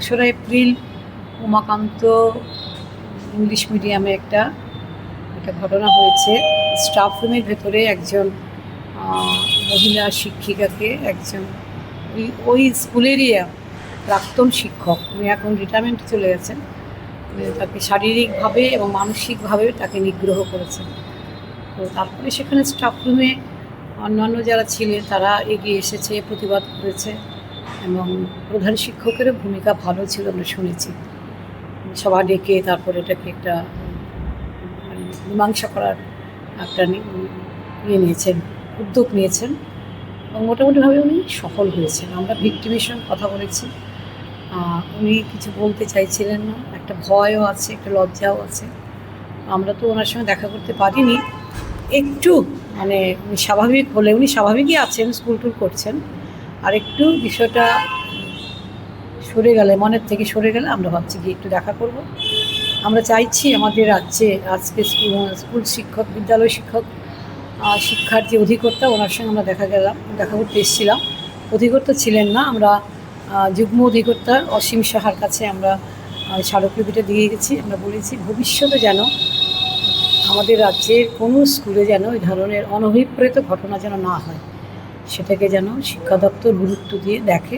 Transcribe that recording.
২রা April Umakanta English মিডিয়ামে একটা ঘটনা হয়েছে। স্টাফ রুমের ভেতরে একজন মহিলা শিক্ষিকাকে একজন ওই স্কুলেরই প্রাক্তন শিক্ষক, উনি এখন রিটায়ারমেন্টে চলে গেছেন, তাকে শারীরিকভাবে এবং মানসিকভাবে তাকে নিগ্রহ করেছেন। তো তারপরে সেখানে স্টাফ রুমে অন্যান্য যারা ছিলেন তারা এগিয়ে এসেছে, প্রতিবাদ করেছে এবং প্রধান শিক্ষকেরও ভূমিকা ভালো ছিল, আমরা শুনেছি। সভা ডেকে তারপরে এটাকে একটা মীমাংসা করার একটা নিয়েছেন, উদ্যোগ নিয়েছেন এবং মোটামুটিভাবে উনি সফল হয়েছেন। আমরা ভিক্টিমের সঙ্গে কথা বলেছি, উনি কিছু বলতে চাইছিলেন না, একটা ভয়ও আছে, একটা লজ্জাও আছে। আমরা তো ওনার সঙ্গে দেখা করতে পারিনি। একটু উনি স্বাভাবিক হলে, উনি স্বাভাবিকই আছেন, স্কুল টুল করছেন, আর একটু বিষয়টা সরে গেলে, মনের থেকে সরে গেলে আমরা ভাবছি কি একটু দেখা করব। আমরা চাইছি আমাদের রাজ্যে আজকে স্কুল শিক্ষক, বিদ্যালয় শিক্ষক, শিক্ষার যে অধিকর্তা, ওনার সঙ্গে আমরা দেখা করতে এসেছিলাম। অধিকর্তা ছিলেন না, আমরা যুগ্ম অধিকর্তা অসীম সাহার কাছে আমরা স্মারকলিপিটা দিয়ে গেছি। আমরা বলেছি ভবিষ্যতে যেন আমাদের রাজ্যের কোনো স্কুলে যেন এই ধরনের অনভিপ্রেত ঘটনা যেন না হয়, সেটাকে যেন শিক্ষা দপ্তর গুরুত্ব দিয়ে দেখে